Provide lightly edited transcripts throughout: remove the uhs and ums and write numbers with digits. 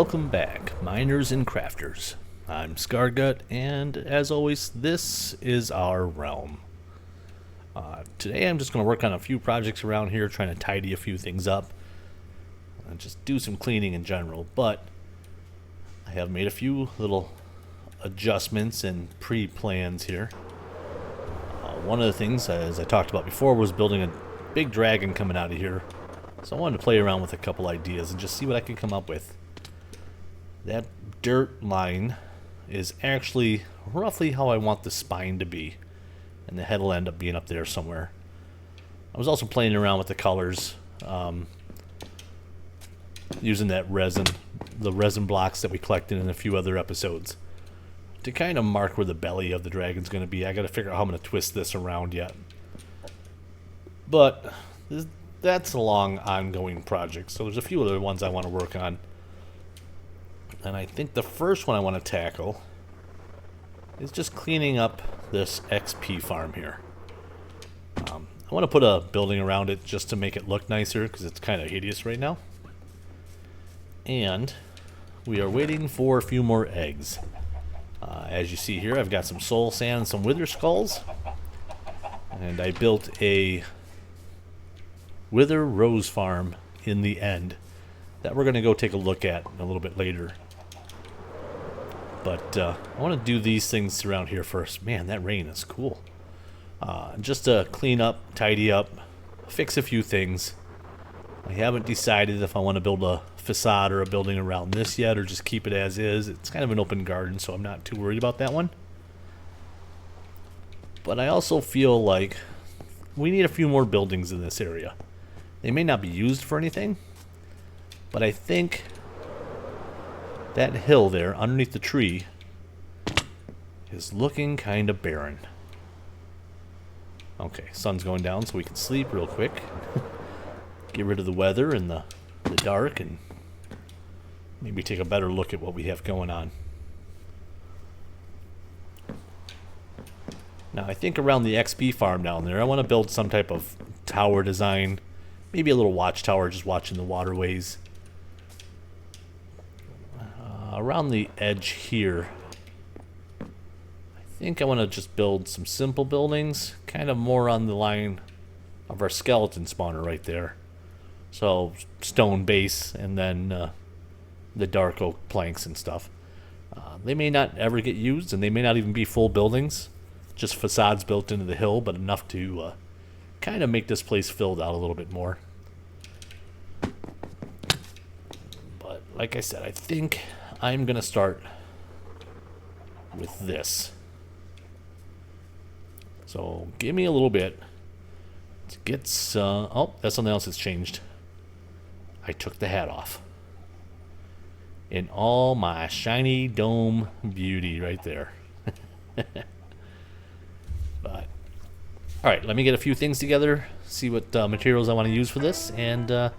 Welcome back, miners and crafters. I'm Scargut, and as always, this is our realm. Today I'm just going to work on a few projects around here, trying to tidy a few things up, and just do some cleaning in general, but I have made a few little adjustments and pre-plans here. One of the things, as I talked about before, was building a big dragon coming out of here. So I wanted to play around with a couple ideas and just see what I could come up with. That dirt line is actually roughly how I want the spine to be, and the head will end up being up there somewhere. I was also playing around with the colors, using that resin, the resin blocks that we collected in a few other episodes, to kind of mark where the belly of the dragon's going to be. I got to figure out how I'm going to twist this around yet. But that's a long, ongoing project, so there's a few other ones I want to work on. And I think the first one I want to tackle is just cleaning up this XP farm here. I want to put a building around it just to make it look nicer, because it's kind of hideous right now. And we are waiting for a few more eggs. As you see here, I've got some soul sand and some wither skulls. And I built a wither rose farm in the end that we're going to go take a look at a little bit later. But I want to do these things around here first. Man, that rain is cool. Just to clean up, tidy up, fix a few things. I haven't decided if I want to build a facade or a building around this yet, or just keep it as is. It's kind of an open garden, so I'm not too worried about that one. But I also feel like we need a few more buildings in this area. They may not be used for anything, but I think that hill there underneath the tree is looking kind of barren. Okay, sun's going down so we can sleep real quick. Get rid of the weather and the dark, and maybe take a better look at what we have going on. Now I think around the XP farm down there, I want to build some type of tower design. Maybe a little watchtower just watching the waterways. Around the edge here, I think I want to just build some simple buildings, kind of more on the line of our skeleton spawner right there. So stone base, and then the dark oak planks and stuff. They may not ever get used, and they may not even be full buildings, just facades built into the hill, but enough to kind of make this place filled out a little bit more. But like I said, I think I'm going to start with this. So give me a little bit to get some... oh, that's something else that's changed. I took the hat off. In all my shiny dome beauty right there. But alright, let me get a few things together, see what materials I want to use for this, and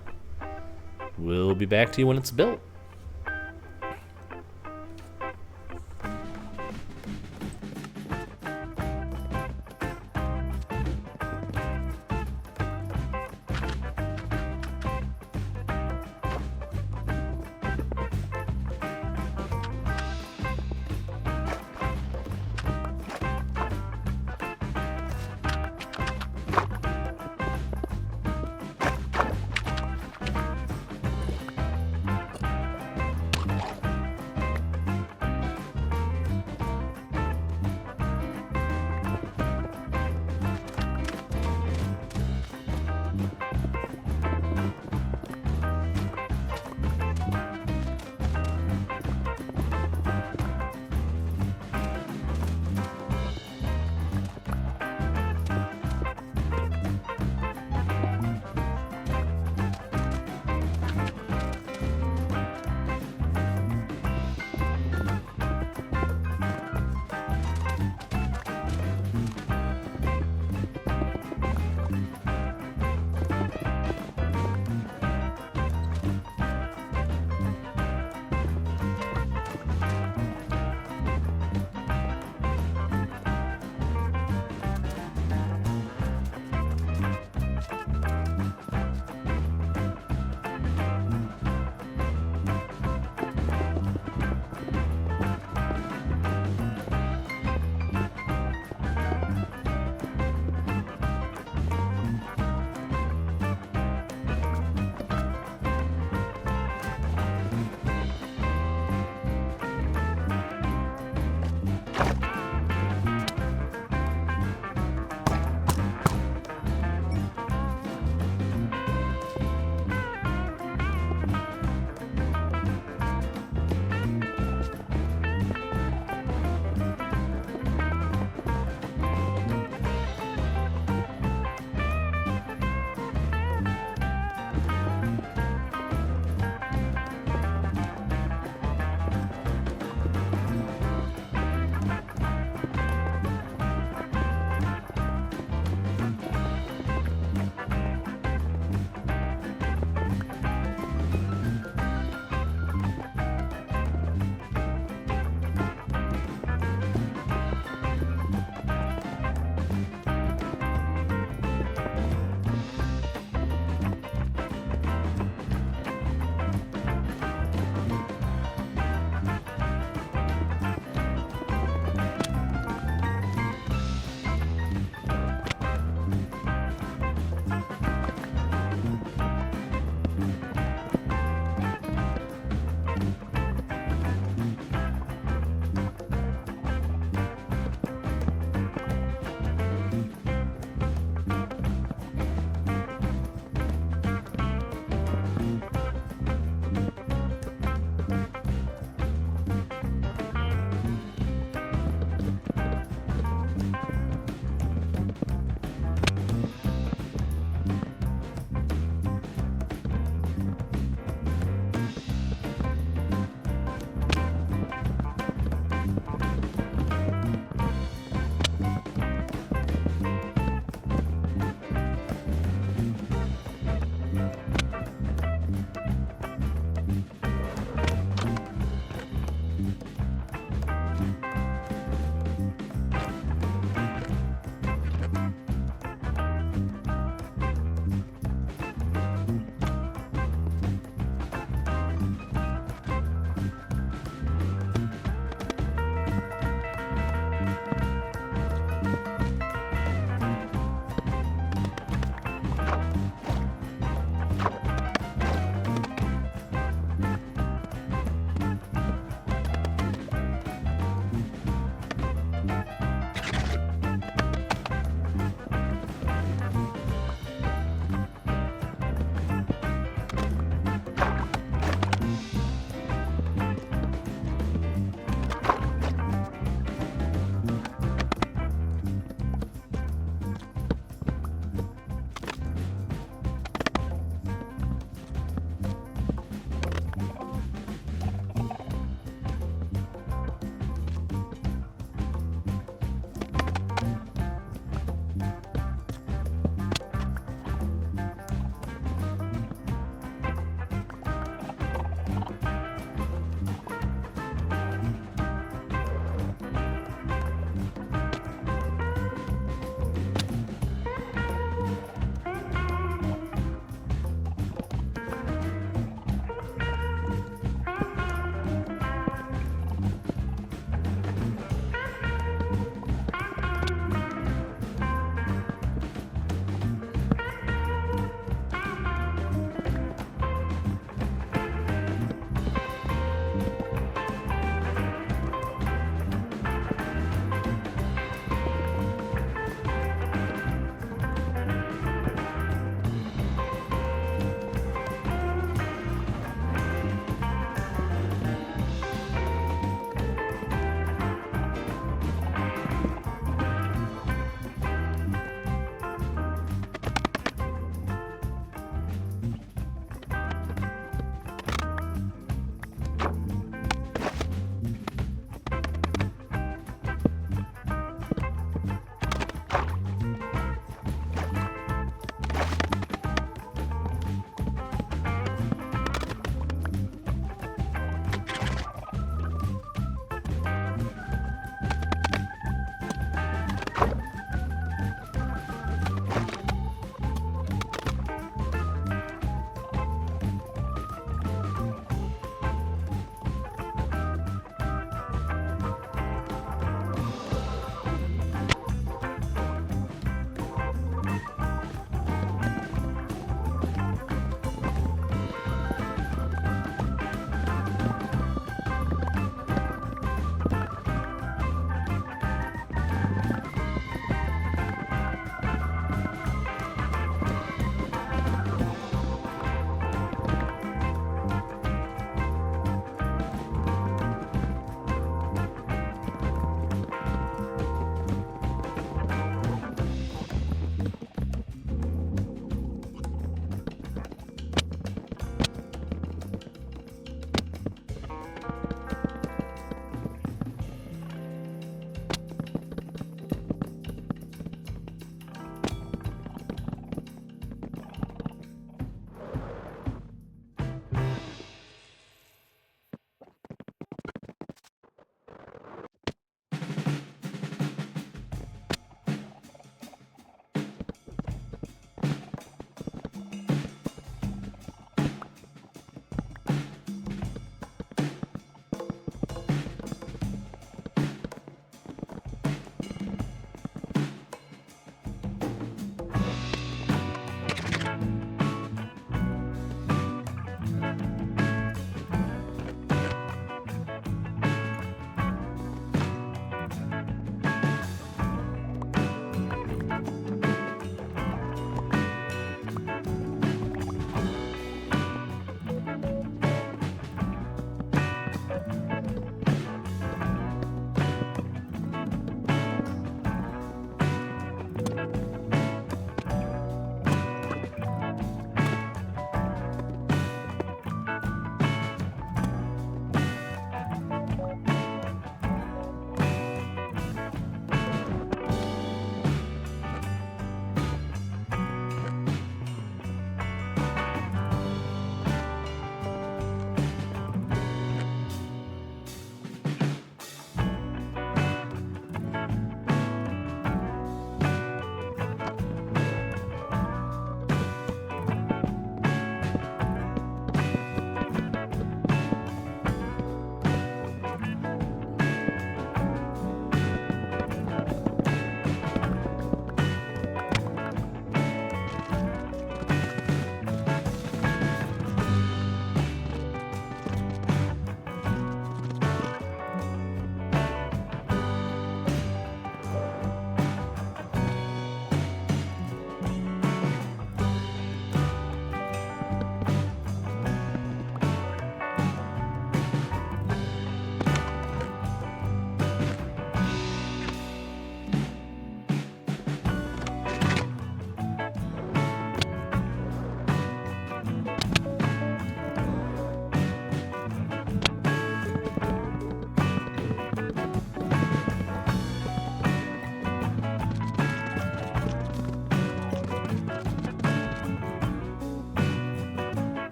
we'll be back to you when it's built.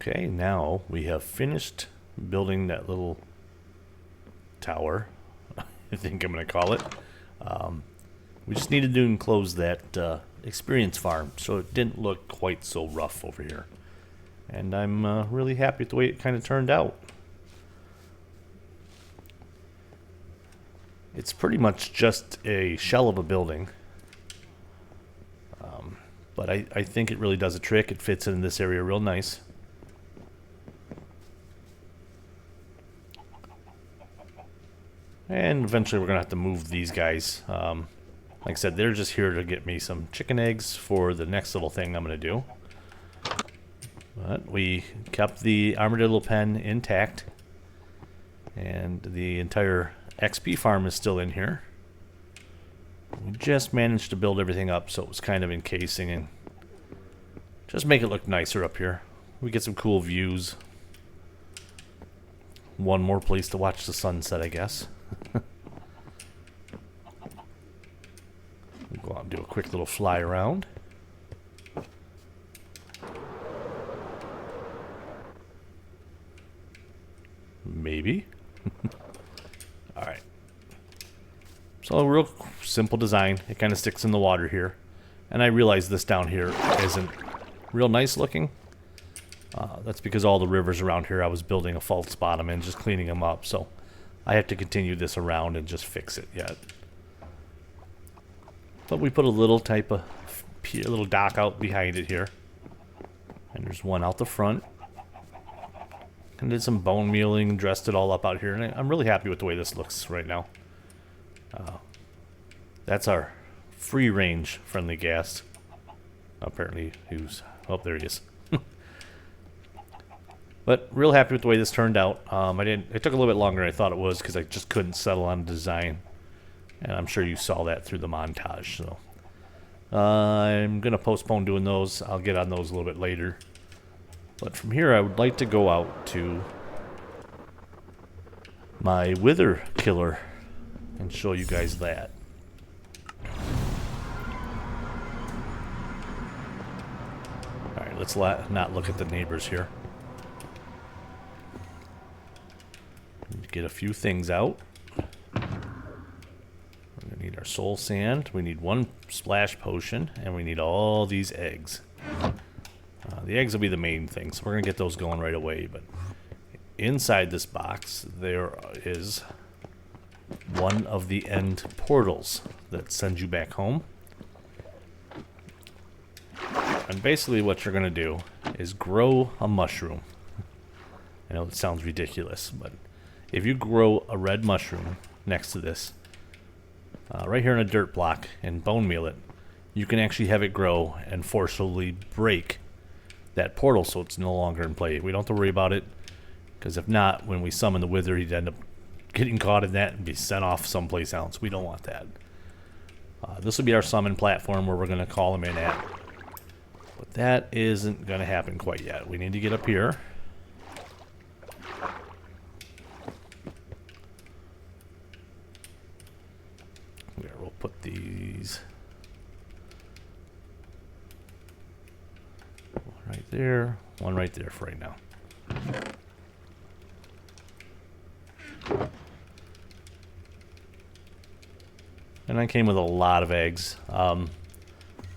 Okay, now we have finished building that little tower, I think I'm going to call it. We just needed to enclose that experience farm so it didn't look quite so rough over here. And I'm really happy with the way it kind of turned out. It's pretty much just a shell of a building. But I think it really does a trick. It fits in this area real nice. And eventually we're going to have to move these guys. Like I said, they're just here to get me some chicken eggs for the next little thing I'm going to do. But we kept the armadillo pen intact. And the entire XP farm is still in here. We just managed to build everything up so it was kind of encasing and just make it look nicer up here. We get some cool views. One more place to watch the sunset, I guess. We'll go out and do a quick little fly around. Maybe. Alright. So a real simple design. It kind of sticks in the water here. And I realize this down here isn't real nice looking. That's because all the rivers around here I was building a false bottom and just cleaning them up. So I have to continue this around and just fix it yet. But we put a little type of a little dock out behind it here. And there's one out the front. And did some bone mealing, dressed it all up out here. And I'm really happy with the way this looks right now. That's our free range friendly gas. Apparently oh, there he is. But real happy with the way this turned out. It took a little bit longer than I thought it was because I just couldn't settle on design. And I'm sure you saw that through the montage. So I'm gonna postpone doing those. I'll get on those a little bit later. But from here I would like to go out to my wither killer and show you guys that. Alright, let's not look at the neighbors here. Get a few things out. We're going to need our soul sand. We need one splash potion. And we need all these eggs. The eggs will be the main thing, so we're going to get those going right away. But inside this box, there is one of the end portals that sends you back home. And basically what you're going to do is grow a mushroom. I know it sounds ridiculous, but if you grow a red mushroom next to this, right here in a dirt block, and bone meal it, you can actually have it grow and forcibly break that portal so it's no longer in play. We don't have to worry about it, because if not, when we summon the wither, he'd end up getting caught in that and be sent off someplace else. We don't want that. This will be our summon platform where we're going to call him in at. But that isn't going to happen quite yet. We need to get up here. We'll put these one right there for right now. And I came with a lot of eggs. What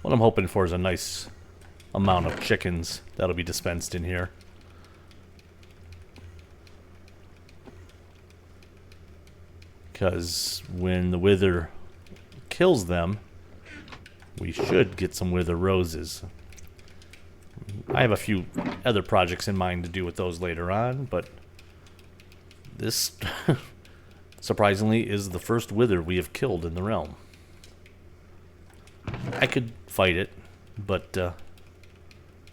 I'm hoping for is a nice amount of chickens that'll be dispensed in here. Because when the wither kills them, we should get some wither roses. I have a few other projects in mind to do with those later on, but this surprisingly is the first wither we have killed in the realm. I could fight it, but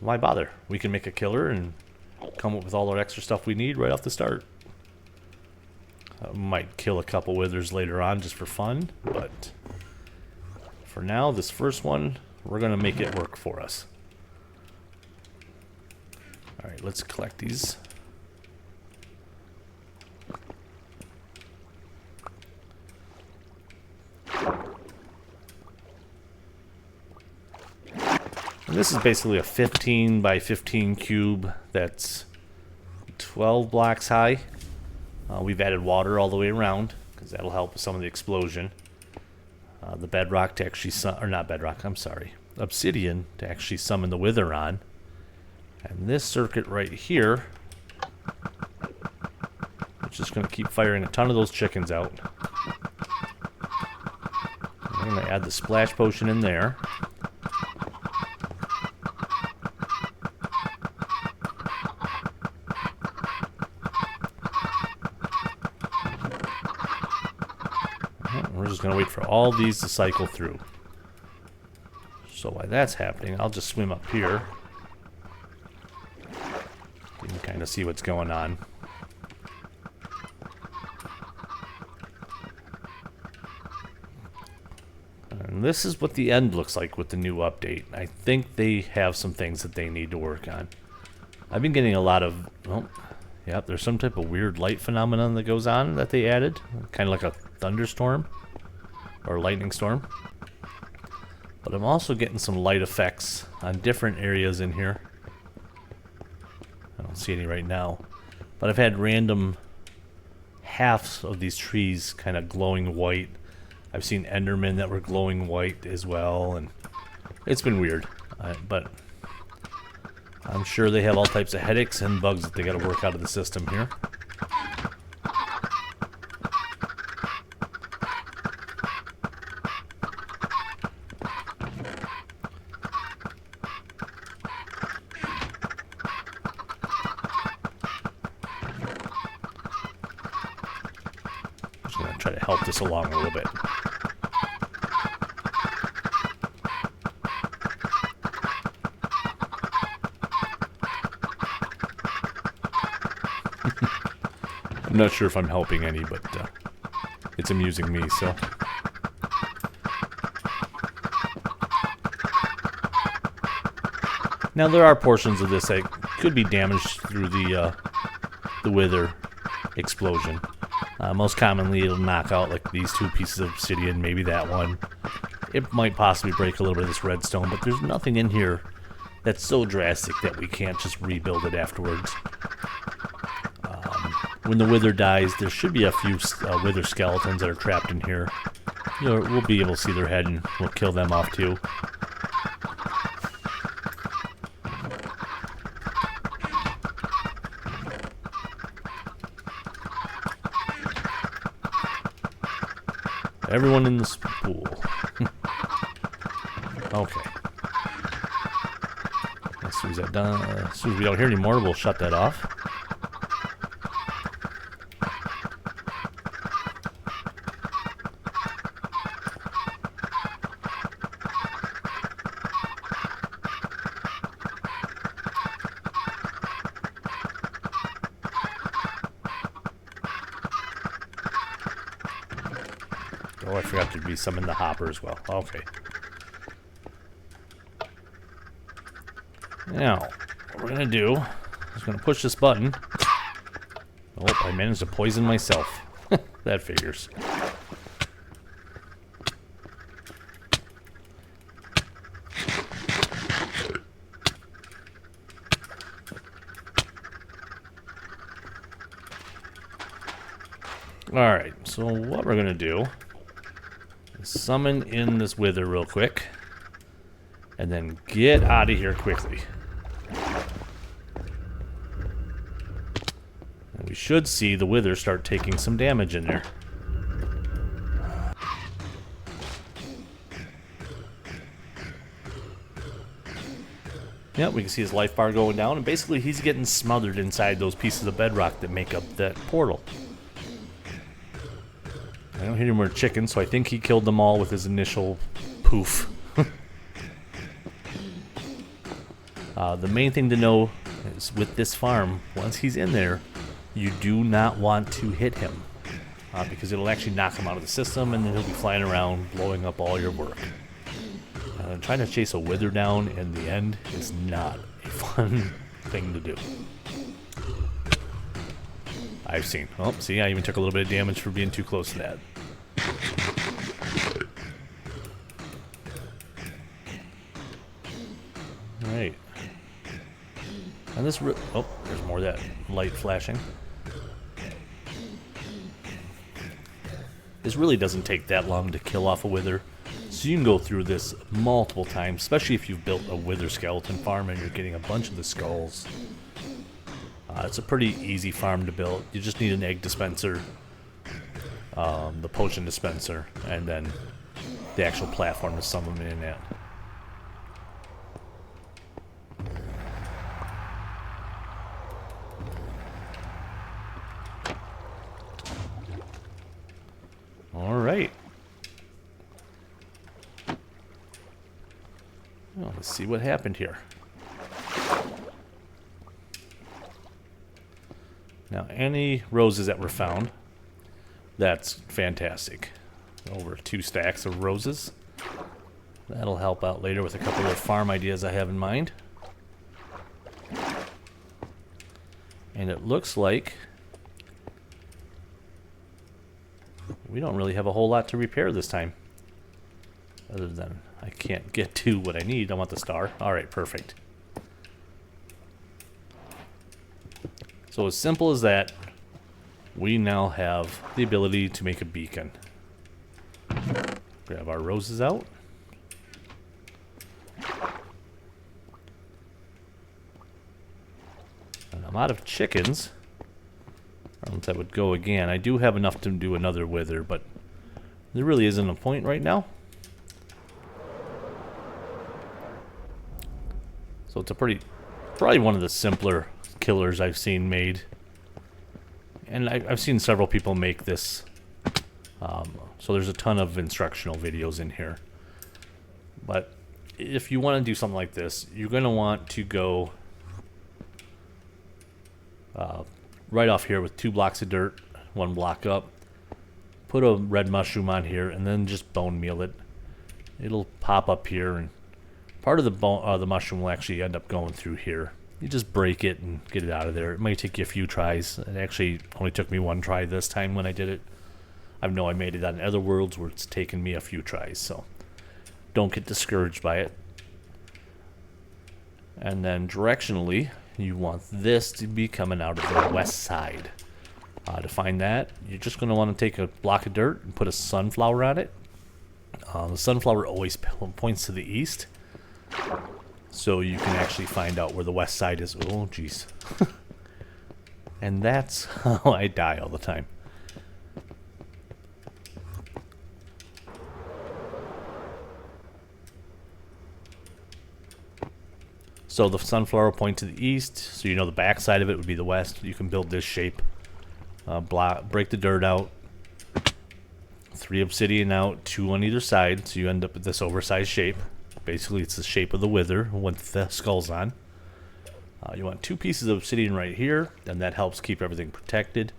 why bother? We can make a killer and come up with all our extra stuff we need right off the start. I might kill a couple withers later on just for fun, but for now, this first one, we're going to make it work for us. Alright, let's collect these. And this is basically a 15 by 15 cube that's 12 blocks high. We've added water all the way around because that'll help with some of the explosion. The bedrock to actually or not bedrock, I'm sorry, obsidian to actually summon the wither on. And this circuit right here, it's just going to keep firing a ton of those chickens out. I'm going to add the splash potion in there. We're just going to wait for all these to cycle through. So while that's happening, I'll just swim up here. You can kind of see what's going on. And this is what the end looks like with the new update. I think they have some things that they need to work on. I've been getting a lot of... Oh, yep, there's some type of weird light phenomenon that goes on that they added. Kind of like a thunderstorm. Or lightning storm. But I'm also getting some light effects on different areas in here. I don't see any right now. But I've had random halves of these trees kind of glowing white. I've seen Endermen that were glowing white as well, and it's been weird. But I'm sure they have all types of headaches and bugs that they got to work out of the system here. Just gonna try to help this along a little bit. I'm not sure if I'm helping any, but it's amusing me, so. Now there are portions of this that could be damaged through the wither explosion. Most commonly it'll knock out like these two pieces of obsidian, maybe that one. It might possibly break a little bit of this redstone, but there's nothing in here that's so drastic that we can't just rebuild it afterwards. When the wither dies, there should be a few wither skeletons that are trapped in here. You know, we'll be able to see their head and we'll kill them off too. Everyone in this pool. Okay. As soon as that's done, as soon as we don't hear any more, we'll shut that off. Oh, I forgot there'd be some in the hopper as well. Okay. Now, what we're gonna do is gonna push this button. Oh, I managed to poison myself. That figures. Alright, so what we're gonna do is summon in this wither real quick and then get out of here quickly. And we should see the wither start taking some damage in there. Yep, we can see his life bar going down, and basically he's getting smothered inside those pieces of bedrock that make up that portal. I don't hear any more chickens, so I think he killed them all with his initial poof. The main thing to know is with this farm, once he's in there, you do not want to hit him. Because it'll actually knock him out of the system, and then he'll be flying around, blowing up all your work. Trying to chase a wither down in the end is not a fun thing to do. I've seen. Oh, see, I even took a little bit of damage for being too close to that. And this, oh, there's more of that light flashing. This really doesn't take that long to kill off a wither. So you can go through this multiple times, especially if you've built a wither skeleton farm and you're getting a bunch of the skulls. It's a pretty easy farm to build. You just need an egg dispenser, the potion dispenser, and then the actual platform to summon them in at. Alright. Well, let's see what happened here. Now, any roses that were found, that's fantastic. Over 2 stacks of roses. That'll help out later with a couple of farm ideas I have in mind. And it looks like we don't really have a whole lot to repair this time. Other than I can't get to what I need. I want the star. Alright, perfect. So as simple as that, we now have the ability to make a beacon. Grab our roses out. And I'm out of chickens. Else I would go again. I do have enough to do another wither, but there really isn't a point right now. So it's a probably one of the simpler killers I've seen made. And I've seen several people make this. So there's a ton of instructional videos in here. But if you want to do something like this, you're going to want to go right off here with 2 blocks of dirt, 1 block up. Put a red mushroom on here and then just bone meal it. It'll pop up here, and part of the mushroom will actually end up going through here. You just break it and get it out of there. It might take you a few tries. It actually only took me 1 try this time when I did it. I know I made it on other worlds where it's taken me a few tries, so don't get discouraged by it. And then directionally, you want this to be coming out of the west side. To find that, you're just going to want to take a block of dirt and put a sunflower on it. The sunflower always points to the east, so you can actually find out where the west side is. Oh, jeez. And that's how I die all the time. So the sunflower will point to the east, so you know the back side of it would be the west. You can build this shape. Break the dirt out. 3 obsidian out, 2 on either side, so you end up with this oversized shape. Basically, it's the shape of the wither with the skulls on. You want 2 pieces of obsidian right here, and that helps keep everything protected.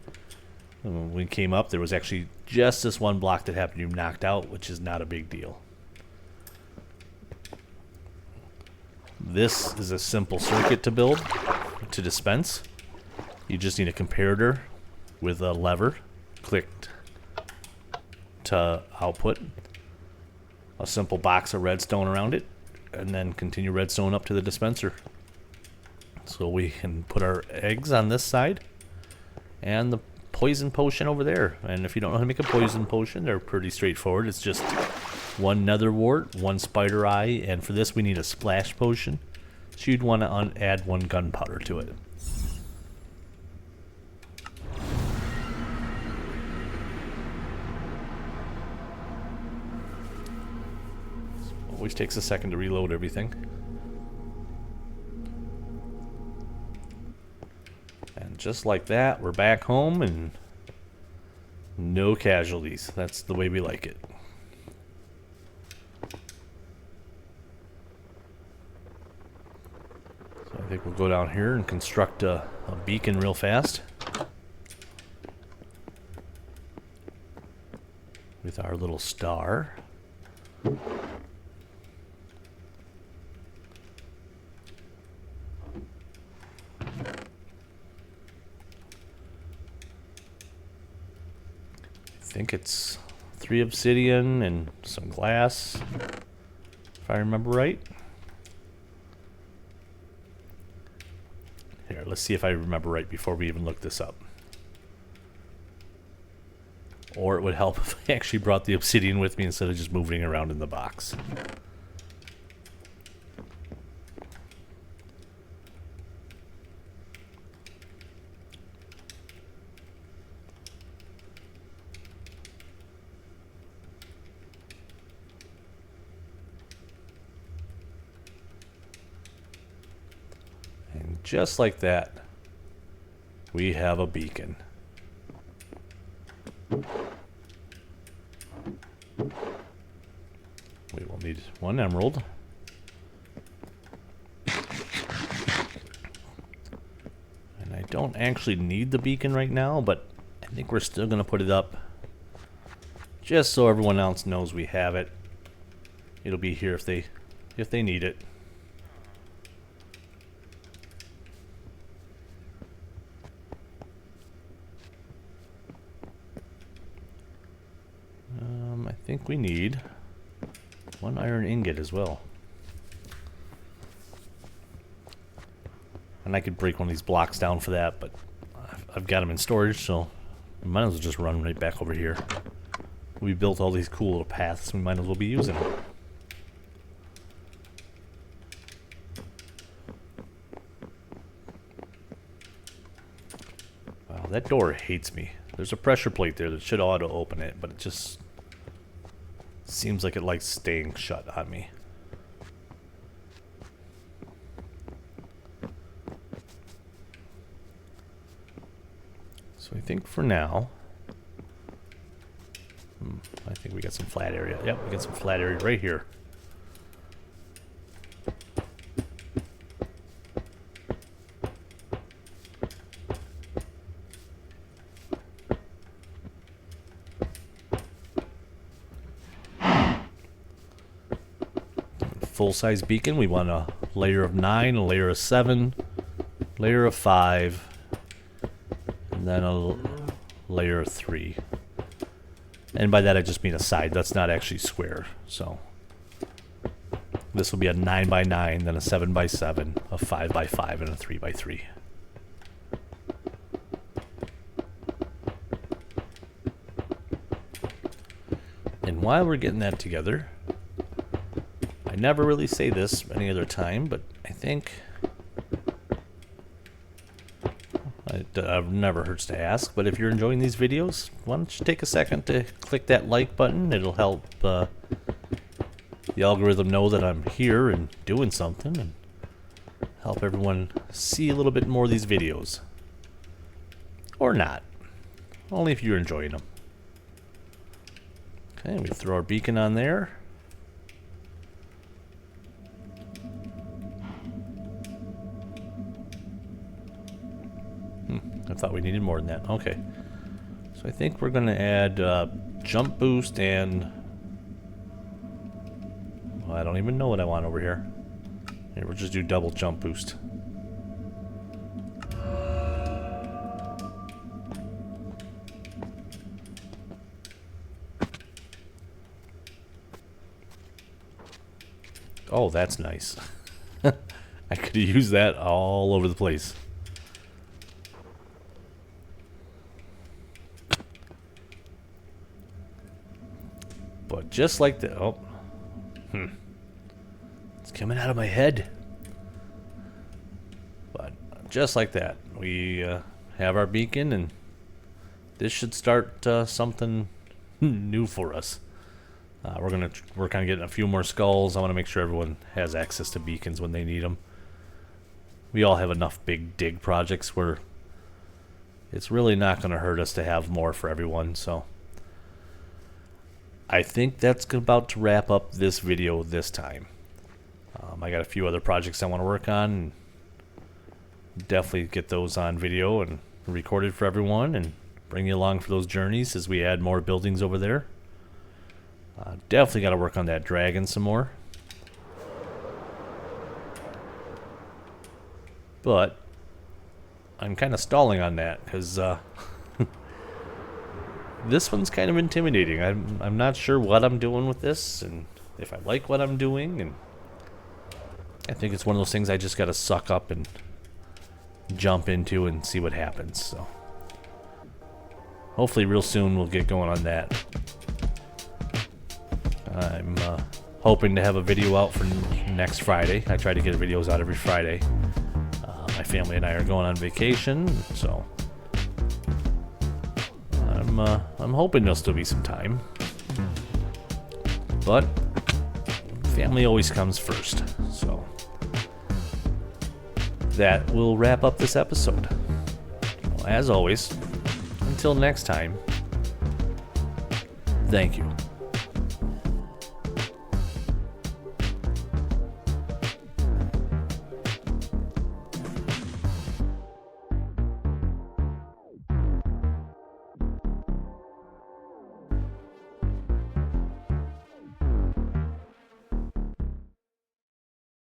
And when we came up, there was actually just this 1 block that happened to be knocked out, which is not a big deal. This is a simple circuit to build, to dispense. You just need a comparator with a lever clicked to output, a simple box of redstone around it, and then continue redstone up to the dispenser. So we can put our eggs on this side and the poison potion over there. And if you don't know how to make a poison potion, they're pretty straightforward. It's just 1 nether wart, 1 spider eye, and for this we need a splash potion. So you'd want to add 1 gunpowder to it. Always takes a second to reload everything. And just like that, we're back home and no casualties. That's the way we like it. So I think we'll go down here and construct a beacon real fast. With our little star. I think it's 3 obsidian and some glass, if I remember right. Alright, let's see if I remember right before we even look this up. Or it would help if I actually brought the obsidian with me instead of just moving it around in the box. And just like that, we have a beacon. We will need 1 emerald. And I don't actually need the beacon right now, but I think we're still going to put it up just so everyone else knows we have it. It'll be here if they need it. I think we need 1 iron ingot as well. And I could break one of these blocks down for that, but I've got them in storage, so we might as well just run right back over here. We built all these cool little paths, we might as well be using them. Wow, that door hates me. There's a pressure plate there that should auto open it, but it just seems like it likes staying shut on me. So I think for now, I think we got some flat area. Yep, we got some flat area right here. Full-size beacon, we want a layer of 9, a layer of 7, layer of 5, and then a layer of 3. And by that I just mean a side, that's not actually square. So this will be a 9 by 9, then a 7 by 7, a 5 by 5, and a 3 by 3. And while we're getting that together, I never really say this any other time, but I think it never hurts to ask, but if you're enjoying these videos, why don't you take a second to click that like button. It'll help the algorithm know that I'm here and doing something, and help everyone see a little bit more of these videos. Or not. Only if you're enjoying them. Okay, we throw our beacon on there. I thought we needed more than that. Okay. So I think we're going to add jump boost and... well, I don't even know what I want over here. Here, we'll just do double jump boost. Oh, that's nice. I could have used that all over the place. But just like that, it's coming out of my head. But just like that, we have our beacon, and this should start something new for us. We're gonna work on getting a few more skulls. I want to make sure everyone has access to beacons when they need them. We all have enough big dig projects where it's really not going to hurt us to have more for everyone, so I think that's about to wrap up this video this time. I got a few other projects I want to work on. Definitely get those on video and recorded for everyone and bring you along for those journeys as we add more buildings over there. Definitely got to work on that dragon some more. But I'm kind of stalling on that because this one's kind of intimidating. I'm not sure what I'm doing with this and if I like what I'm doing, and I think it's one of those things I just got to suck up and jump into and see what happens. So hopefully real soon we'll get going on that. I'm hoping to have a video out for next Friday. I try to get videos out every Friday. My family and I are going on vacation, so I'm hoping there'll still be some time. But family always comes first, so that will wrap up this episode. Well, as always, until next time, thank you.